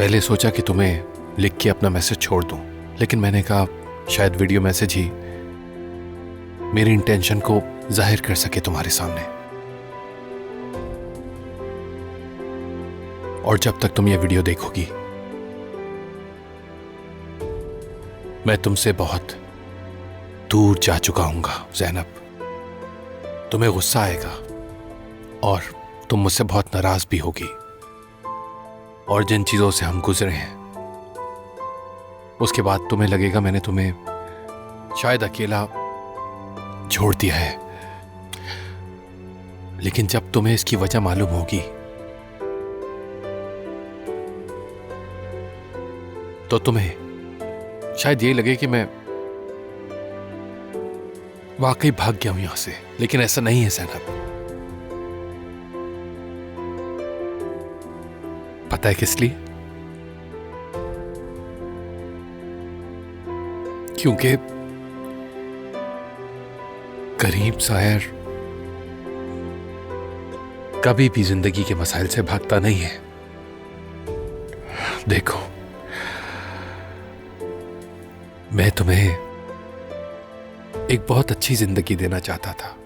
पहले सोचा कि तुम्हें लिख के अपना मैसेज छोड़ दूं, लेकिन मैंने कहा शायद वीडियो मैसेज ही मेरी इंटेंशन को जाहिर कर सके तुम्हारे सामने। और जब तक तुम ये वीडियो देखोगी मैं तुमसे बहुत दूर जा चुका हूंगा ज़ैनब। तुम्हें गुस्सा आएगा और तुम मुझसे बहुत नाराज भी होगी, और जिन चीजों से हम गुजरे हैं उसके बाद तुम्हें लगेगा मैंने तुम्हें शायद अकेला छोड़ दिया है। लेकिन जब तुम्हें इसकी वजह मालूम होगी तो तुम्हें शायद ये लगे कि मैं वाकई भाग गया हूं यहां से, लेकिन ऐसा नहीं है ज़ैनब। पता है किस लिए? क्योंकि करीम सायर कभी भी जिंदगी के मसाइल से भागता नहीं है। देखो, मैं तुम्हें एक बहुत अच्छी जिंदगी देना चाहता था,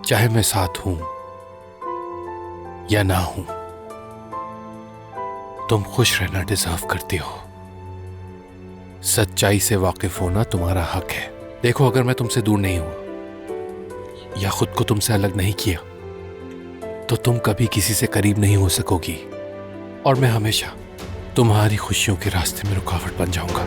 चाहे मैं साथ हूं या ना हूं। तुम खुश रहना डिजर्व करती हो। सच्चाई से वाकिफ होना तुम्हारा हक है। देखो, अगर मैं तुमसे दूर नहीं हुआ या खुद को तुमसे अलग नहीं किया तो तुम कभी किसी से करीब नहीं हो सकोगी, और मैं हमेशा तुम्हारी खुशियों के रास्ते में रुकावट बन जाऊंगा।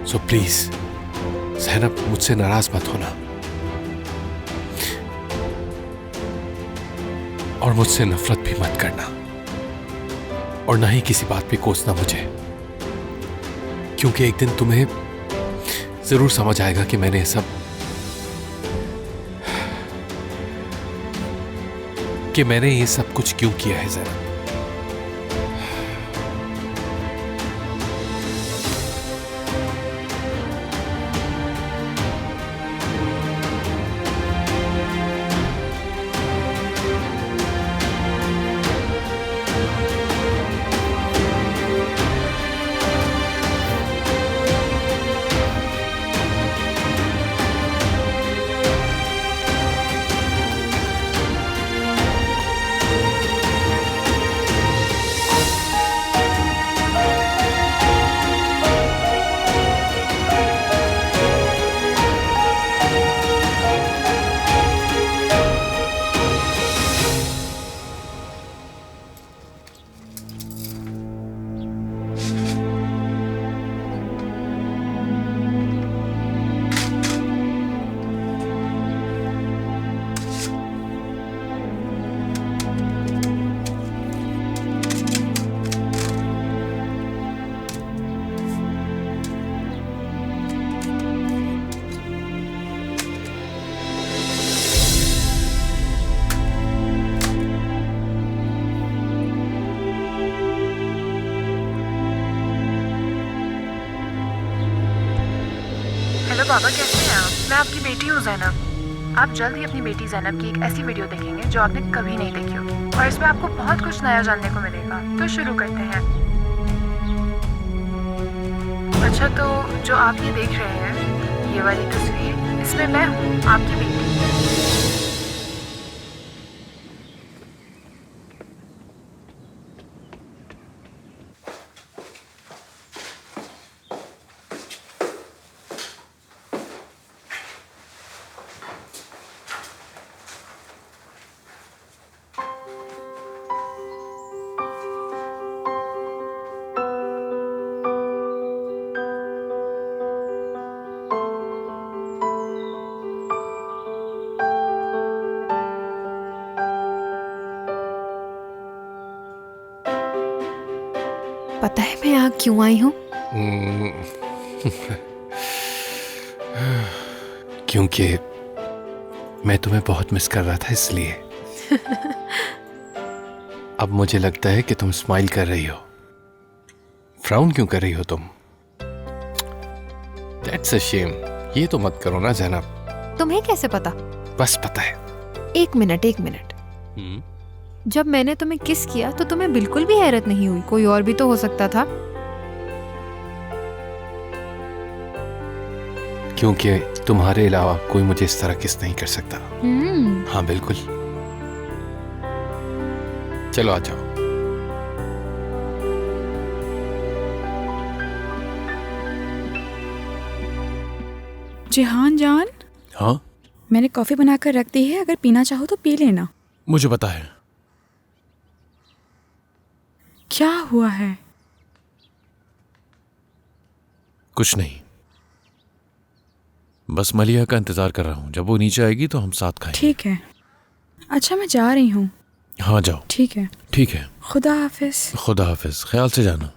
सो प्लीज ज़ैनब, मुझसे नाराज मत होना और मुझसे नफरत भी मत करना, और ना ही किसी बात पे कोसना मुझे, क्योंकि एक दिन तुम्हें जरूर समझ आएगा कि मैंने ये सब कुछ क्यों किया है ज़ैनब। हेलो बाबा, कैसे हैं आप? मैं आपकी बेटी हूँ ज़ैनब। आप जल्द ही अपनी बेटी ज़ैनब की एक ऐसी वीडियो देखेंगे जो आपने कभी नहीं देखी होगी, और इसमें आपको बहुत कुछ नया जानने को मिलेगा। तो शुरू करते हैं। अच्छा, तो जो आप ये देख रहे हैं, ये वाली तस्वीर, इसमें मैं हूँ आपकी बेटी। पता है मैं यहाँ क्यों आई हूँ? क्योंकि मैं तुम्हें बहुत मिस कर रहा था, इसलिए। अब मुझे लगता है कि तुम स्माइल कर रही हो। फ्राउन क्यों कर रही हो तुम? That's a shame. ये तो मत करो ना ज़ैनब। तुम्हें कैसे पता? बस पता है। एक मिनट। जब मैंने तुम्हें किस किया तो तुम्हें बिल्कुल भी हैरत नहीं हुई? कोई और भी तो हो सकता था। क्योंकि तुम्हारे अलावा कोई मुझे इस तरह किस नहीं कर सकता। हाँ बिल्कुल। चलो आ जाओ। जिहान जान, हाँ मैंने कॉफी बनाकर रख दी है, अगर पीना चाहो तो पी लेना। मुझे पता है। क्या हुआ है? कुछ नहीं, बस मलिया का इंतजार कर रहा हूँ। जब वो नीचे आएगी तो हम साथ खाएंगे। ठीक है। अच्छा मैं जा रही हूँ। हाँ जाओ। ठीक है। ठीक है। खुदा हाफिज। खुदा हाफिज, ख्याल से जाना।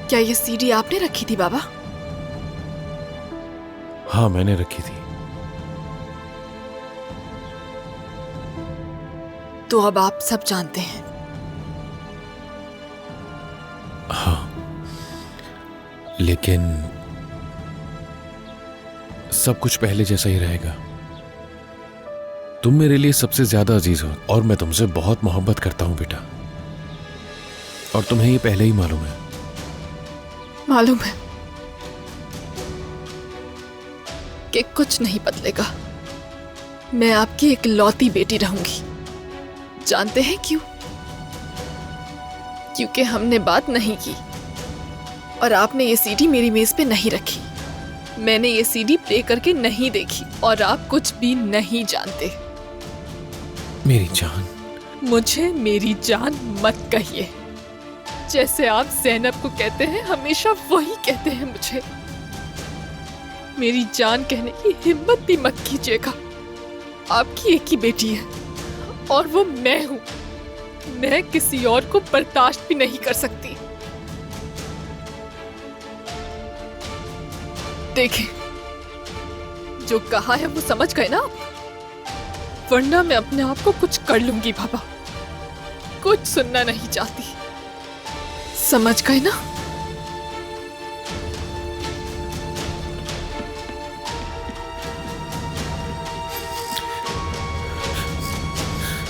क्या ये सीडी आपने रखी थी बाबा? हाँ मैंने रखी थी। तो अब आप सब जानते हैं। हाँ लेकिन सब कुछ पहले जैसा ही रहेगा। तुम मेरे लिए सबसे ज्यादा अजीज हो और मैं तुमसे बहुत मोहब्बत करता हूं बेटा, और तुम्हें ये पहले ही मालूम है। मालूम है कि कुछ नहीं बदलेगा। मैं आपकी इकलौती बेटी रहूंगी। जानते हैं क्यों? क्योंकि हमने बात नहीं की और आपने ये सीडी मेरी मेज पे नहीं रखी। मैंने ये सीडी प्ले करके नहीं देखी और आप कुछ भी नहीं जानते। मेरी जान। मुझे मेरी जान मत कहिए। जैसे आप ज़ैनब को कहते हैं हमेशा वही कहते हैं मुझे। मेरी जान कहने की हिम्मत भी मत कीजिएगा। आपकी एक ही बेटी है और वो मैं हूं। मैं किसी और को बर्दाश्त भी नहीं कर सकती। देखें, जो कहा है वो समझ गए ना आप? वरना मैं अपने आप को कुछ कर लूंगी बाबा। कुछ सुनना नहीं चाहती। समझ गए ना?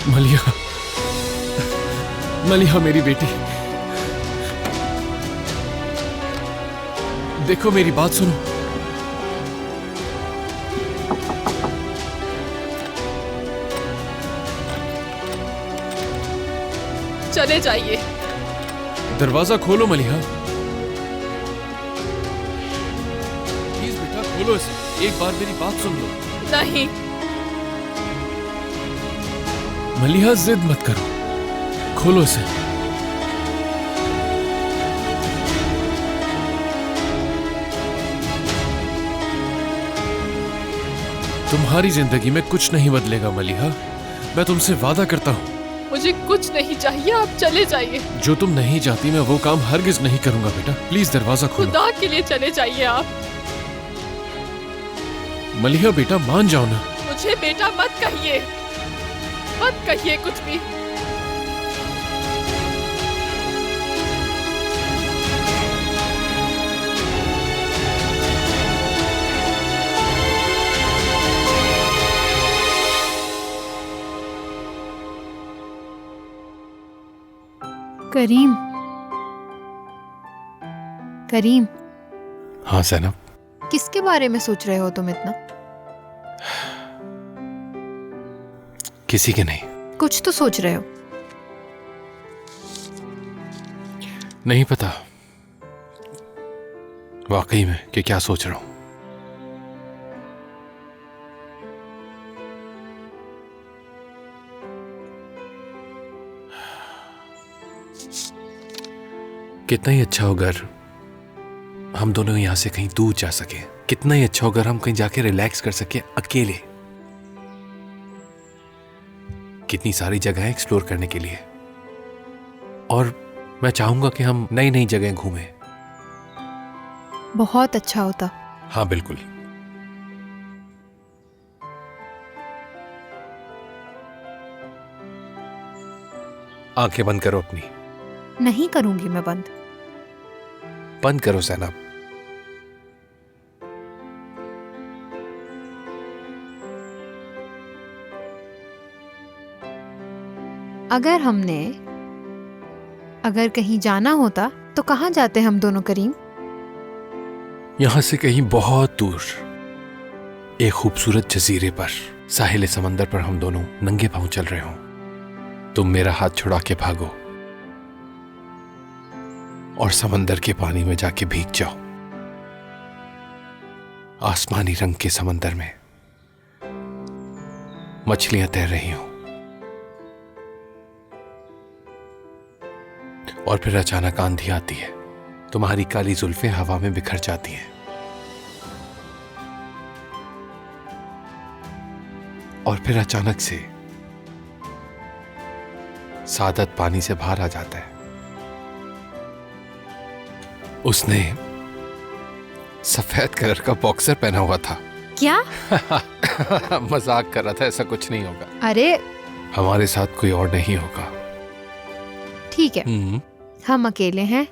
मलिया, मलिया मेरी बेटी, देखो मेरी बात सुनो। चले जाइए। दरवाजा खोलो मलिहा। प्लीज बेटा खोलो इसे। एक बार मेरी बात सुन लो। नहीं। मलिहा जिद मत करो, खोलो इसे। तुम्हारी जिंदगी में कुछ नहीं बदलेगा मलिहा, मैं तुमसे वादा करता हूं। मुझे कुछ नहीं चाहिए, आप चले जाइए। जो तुम नहीं चाहती मैं वो काम हरगिज नहीं करूंगा बेटा। प्लीज दरवाजा खोलो। खुदा के लिए चले जाइए आप। मलिहा बेटा मान जाओ ना। मुझे बेटा मत कहिए, मत कहिए कुछ भी। करीम, करीम, हाँ ज़ैनब। किसके बारे में सोच रहे हो तुम इतना? किसी के नहीं। कुछ तो सोच रहे हो। नहीं पता वाकई में कि क्या सोच रहा हूं। कितना ही अच्छा हो अगर हम दोनों यहाँ से कहीं दूर जा सके। कितना ही अच्छा हो अगर हम कहीं जाके रिलैक्स कर सके अकेले। कितनी सारी जगह एक्सप्लोर करने के लिए। और मैं चाहूंगा कि हम नई नई जगह घूमें। बहुत अच्छा होता। हाँ बिल्कुल। आंखें बंद करो अपनी। नहीं करूंगी मैं बंद। बंद करो ज़ैनब। अगर कहीं जाना होता तो कहाँ जाते हम दोनों करीम? यहां से कहीं बहुत दूर एक खूबसूरत जजीरे पर, साहिल समंदर पर हम दोनों नंगे पांव चल रहे हों। तुम मेरा हाथ छुड़ा के भागो और समंदर के पानी में जाके भीग जाओ। आसमानी रंग के समंदर में मछलियां तैर रही हों और फिर अचानक आंधी आती है, तुम्हारी काली जुल्फें हवा में बिखर जाती हैं और फिर अचानक से सादत पानी से बाहर आ जाता है। उसने सफेद कलर का बॉक्सर पहना हुआ था। क्या? मजाक कर रहा था, ऐसा कुछ नहीं होगा। अरे हमारे साथ कोई और नहीं होगा। ठीक है, हम अकेले हैं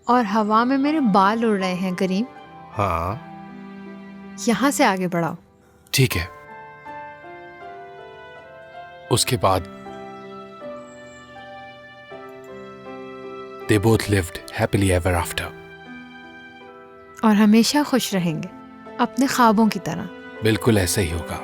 और हवा में मेरे बाल उड़ रहे हैं करीम। हाँ यहाँ से आगे बढ़ाओ। ठीक है। उसके बाद they both lived happily ever after। और हमेशा खुश रहेंगे अपने ख्वाबों की तरह। बिल्कुल ऐसा ही होगा।